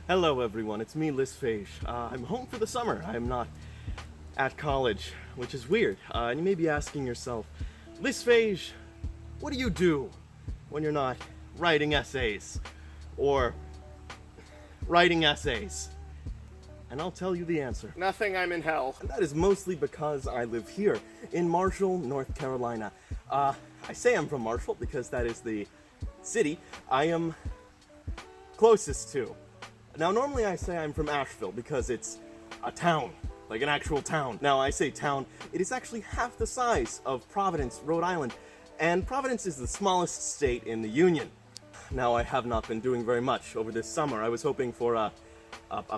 Hello everyone, it's me, Liz Phage. I'm home for the summer. I'm not at college, which is weird. And you may be asking yourself, Liz Phage, what do you do when you're not writing essays? Or writing essays? And I'll tell you the answer. Nothing, I'm in hell. And that is mostly because I live here, in Marshall, North Carolina. I say I'm from Marshall because that is the city I am closest to. Now, normally I say I'm from Asheville because it's a town, like an actual town. Now, I say town, it is actually half the size of Providence, Rhode Island, and Providence is the smallest state in the Union. Now, I have not been doing very much over this summer. I was hoping for a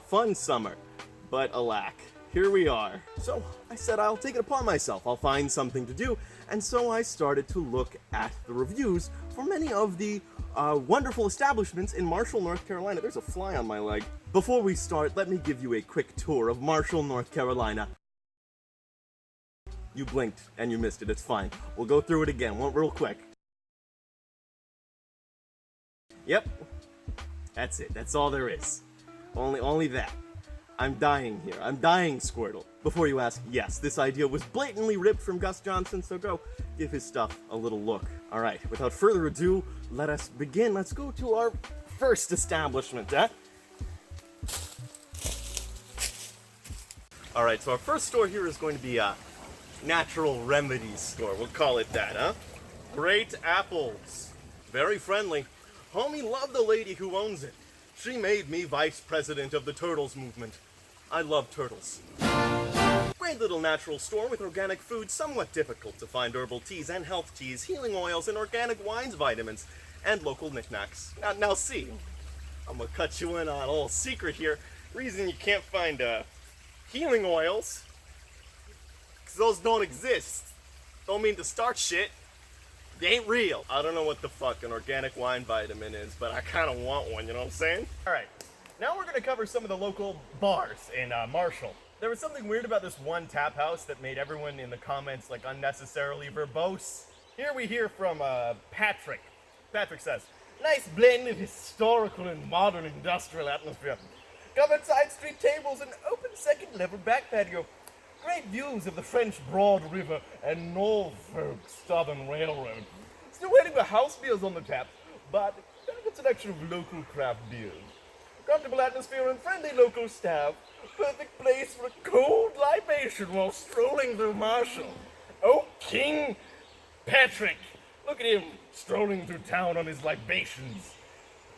fun summer, but alack, here we are. So I said I'll take it upon myself. I'll find something to do, and so I started to look at the reviews for many of the wonderful establishments in Marshall, North Carolina. There's a fly on my leg. Before we start, let me give you a quick tour of Marshall, North Carolina. You blinked and you missed it, it's fine. We'll go through it again, real quick. Yep, that's it, that's all there is. Only that. I'm dying here. I'm dying, Squirtle. Before you ask, yes, this idea was blatantly ripped from Gus Johnson, so go give his stuff a little look. Alright, without further ado, let us begin. Let's go to our first establishment, Alright, so our first store here is going to be a Natural Remedies store. We'll call it that, Great apples. Very friendly. Homie, love the lady who owns it. She made me vice president of the Turtles movement. I love turtles. Great little natural store with organic food, somewhat difficult to find herbal teas and health teas, healing oils, and organic wines, vitamins, and local knickknacks. Now see, I'm gonna cut you in on a little secret here. Reason you can't find healing oils, because those don't exist. Don't mean to start shit. They ain't real. I don't know what the fuck an organic wine vitamin is, but I kind of want one, you know what I'm saying? Alright, now we're going to cover some of the local bars in Marshall. There was something weird about this one tap house that made everyone in the comments like unnecessarily verbose. Here we hear from Patrick. Patrick says, nice blend of historical and modern industrial atmosphere. Covered side street tables and open second level back patio. Great views of the French Broad River and Norfolk Southern Railroad. Still waiting for house beers on the tap, but a selection of local craft beers. Comfortable atmosphere and friendly local staff. Perfect place for a cold libation while strolling through Marshall. Oh, King Patrick. Look at him strolling through town on his libations.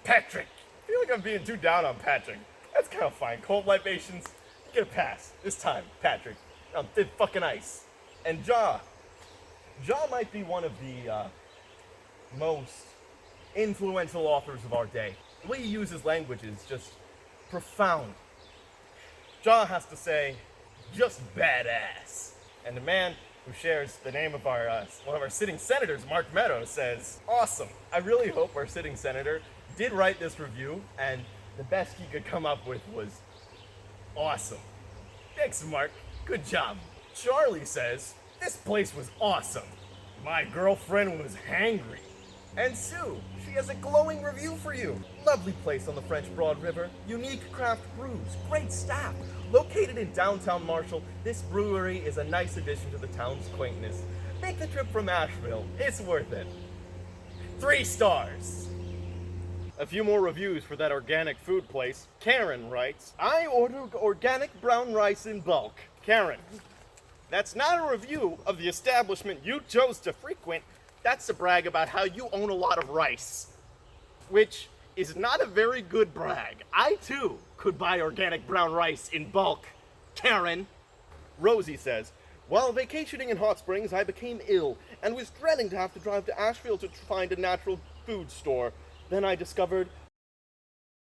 Patrick. I feel like I'm being too down on Patrick. That's kind of fine. Cold libations, get a pass. This time, Patrick. On thin fucking ice. And Jaw might be one of the most influential authors of our day. The way he uses language is just profound. Jaw has to say, just badass. And the man who shares the name of our one of our sitting senators, Mark Meadows, says, awesome. I really hope our sitting senator did write this review, and the best he could come up with was awesome. Thanks, Mark. Good job. Charlie says, this place was awesome. My girlfriend was hangry. And Sue, she has a glowing review for you. Lovely place on the French Broad River. Unique craft brews. Great staff. Located in downtown Marshall, this brewery is a nice addition to the town's quaintness. Make the trip from Asheville. It's worth it. 3 stars. A few more reviews for that organic food place. Karen writes, I ordered organic brown rice in bulk. Karen, that's not a review of the establishment you chose to frequent. That's a brag about how you own a lot of rice. Which is not a very good brag. I, too, could buy organic brown rice in bulk. Karen. Rosie says, while vacationing in Hot Springs, I became ill and was dreading to have to drive to Asheville to find a natural food store. Then I discovered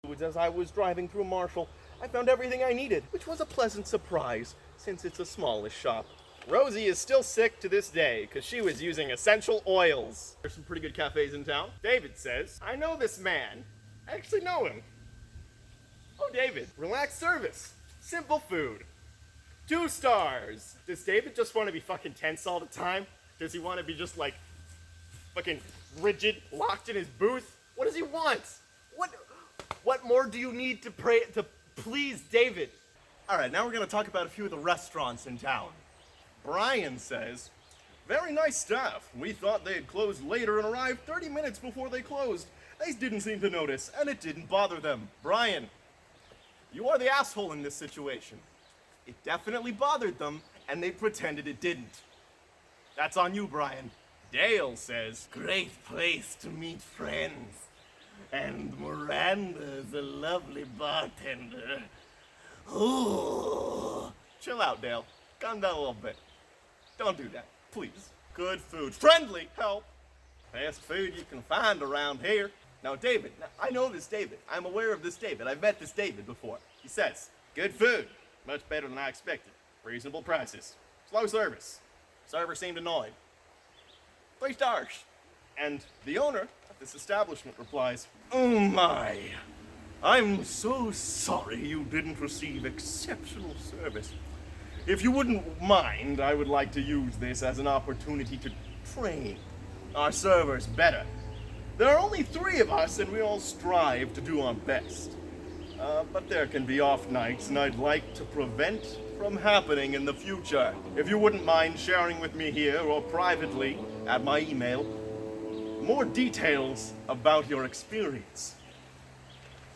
foods as I was driving through Marshall. I found everything I needed, which was a pleasant surprise, since it's a smallish shop. Rosie is still sick to this day, because she was using essential oils. There's some pretty good cafes in town. David says, I know this man. I actually know him. Oh, David. Relaxed service. Simple food. 2 stars. Does David just want to be fucking tense all the time? Does he want to be just like fucking rigid, locked in his booth? What does he want? What more do you need to pray to please David? All right, now we're going to talk about a few of the restaurants in town. Brian says, very nice staff. We thought they had closed later and arrived 30 minutes before they closed. They didn't seem to notice, and it didn't bother them. Brian, you are the asshole in this situation. It definitely bothered them, and they pretended it didn't. That's on you, Brian. Dale says, great place to meet friends. And Miranda's a lovely bartender. Ooh. Chill out, Dale. Calm down a little bit. Don't do that, please. Good food. Friendly help. Best food you can find around here. Now, David, I know this David. I'm aware of this David. I've met this David before. He says, good food. Much better than I expected. Reasonable prices. Slow service. Server seemed annoyed. 3 stars. And the owner of this establishment replies, oh my. I'm so sorry you didn't receive exceptional service. If you wouldn't mind, I would like to use this as an opportunity to train our servers better. There are only 3 of us, and we all strive to do our best. But there can be off nights, and I'd like to prevent from happening in the future. If you wouldn't mind sharing with me here or privately at my email more details about your experience,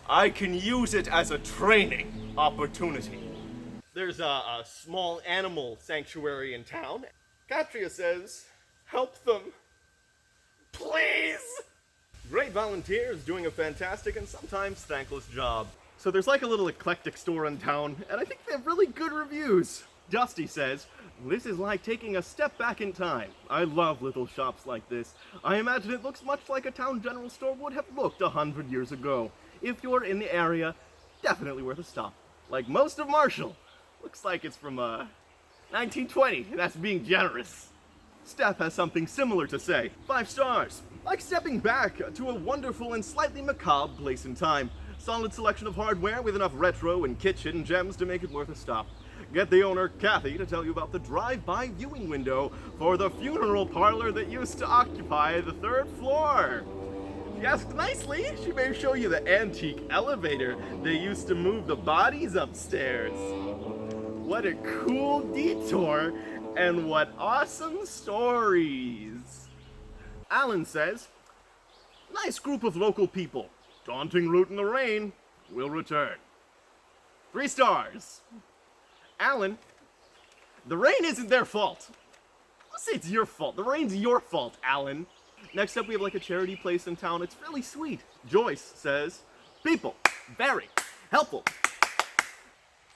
I can use it as a training opportunity. There's a small animal sanctuary in town. Katria says, help them. Please! Great volunteers doing a fantastic and sometimes thankless job. So there's like a little eclectic store in town, and I think they have really good reviews. Dusty says, this is like taking a step back in time. I love little shops like this. I imagine it looks much like a town general store would have looked 100 years ago. If you're in the area, definitely worth a stop. Like most of Marshall. Looks like it's from 1920, and that's being generous. Steph has something similar to say. 5 stars. Like stepping back to a wonderful and slightly macabre place in time. Solid selection of hardware with enough retro and kitchen gems to make it worth a stop. Get the owner, Kathy, to tell you about the drive-by viewing window for the funeral parlor that used to occupy the 3rd floor. If you ask nicely, she may show you the antique elevator they used to move the bodies upstairs. What a cool detour, and what awesome stories. Alan says, nice group of local people. Daunting route in the rain. Will return. 3 stars. Alan, the rain isn't their fault. Let's say it's your fault. The rain's your fault, Alan. Next up, we have like a charity place in town. It's really sweet. Joyce says, people, very helpful.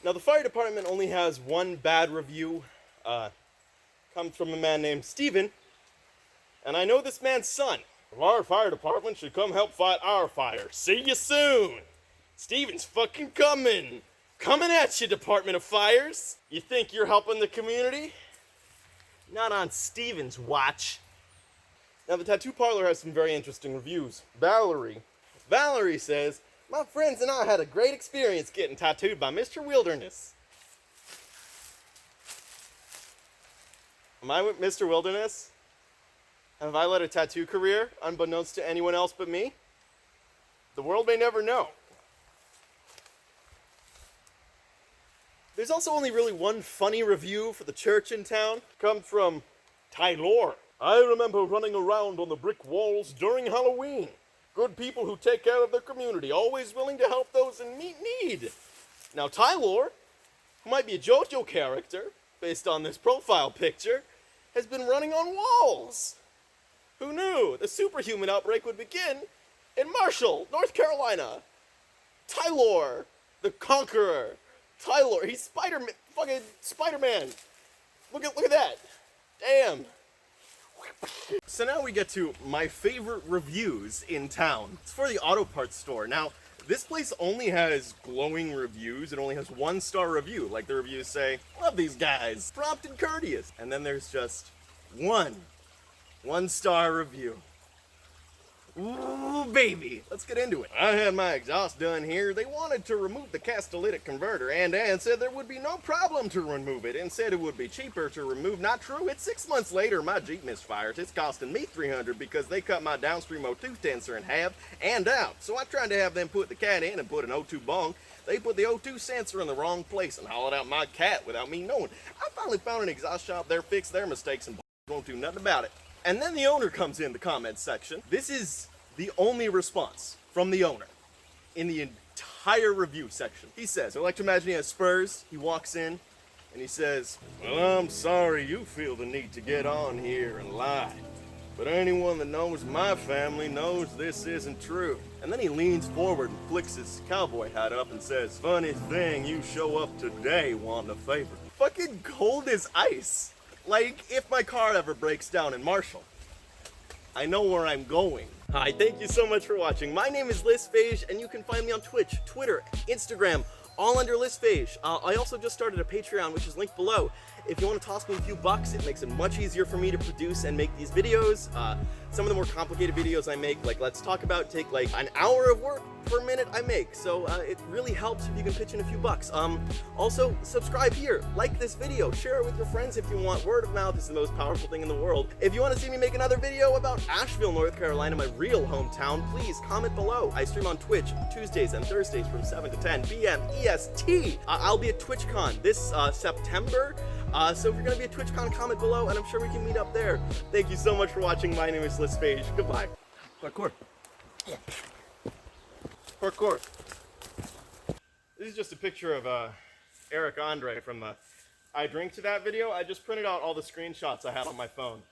Now, the fire department only has 1 bad review. Comes from a man named Steven. And I know this man's son. Our fire department should come help fight our fire. See you soon. Steven's fucking coming. Coming at you, Department of Fires. You think you're helping the community? Not on Steven's watch. Now, the tattoo parlor has some very interesting reviews. Valerie says, my friends and I had a great experience getting tattooed by Mr. Wilderness. Am I with Mr. Wilderness? Have I led a tattoo career, unbeknownst to anyone else but me? The world may never know. There's also only really 1 funny review for the church in town. Comes from Tylor. I remember running around on the brick walls during Halloween. Good people who take care of their community, always willing to help those in need. Now, Tylor, who might be a JoJo character, based on this profile picture, has been running on walls. Who knew the superhuman outbreak would begin in Marshall, North Carolina? Tylor, the Conqueror. Tylor, he's Spider-Man, fucking Spider-Man. Look at that. Damn. So now we get to my favorite reviews in town. It's for the auto parts store. Now, this place only has glowing reviews. It only has 1-star review. Like the reviews say, love these guys, prompt and courteous. And then there's just 1 1-star review. Ooh, baby. Let's get into it. I had my exhaust done here. They wanted to remove the catalytic converter and said there would be no problem to remove it and said it would be cheaper to remove. Not true. It's 6 months later. My Jeep misfires. It's costing me $300 because they cut my downstream O2 sensor in half and out. So I tried to have them put the cat in and put an O2 bong. They put the O2 sensor in the wrong place and hollowed out my cat without me knowing. I finally found an exhaust shop there, fixed their mistakes, and won't do nothing about it. And then the owner comes in the comments section. This is the only response from the owner in the entire review section. He says, I like to imagine he has spurs. He walks in and he says, well, I'm sorry you feel the need to get on here and lie. But anyone that knows my family knows this isn't true. And then he leans forward and flicks his cowboy hat up and says, funny thing, you show up today wanting a favor. Fucking cold as ice. Like, if my car ever breaks down in Marshall, I know where I'm going. Hi, thank you so much for watching. My name is ListPhage, and you can find me on Twitch, Twitter, Instagram, all under ListPhage. I also just started a Patreon, which is linked below. If you want to toss me a few bucks, it makes it much easier for me to produce and make these videos. Some of the more complicated videos I make, like Let's Talk About, take like an hour of work per minute I make. So it really helps if you can pitch in a few bucks. Also, subscribe here, like this video, share it with your friends if you want. Word of mouth is the most powerful thing in the world. If you want to see me make another video about Asheville, North Carolina, my real hometown, please comment below. I stream on Twitch Tuesdays and Thursdays from 7 to 10 p.m. EST. I'll be at TwitchCon this September. So if you're going to be at TwitchCon, comment below, and I'm sure we can meet up there. Thank you so much for watching. My name is ListPhage. Goodbye. Parkour. Parkour. This is just a picture of Eric Andre from the I Drink to That video. I just printed out all the screenshots I had on my phone.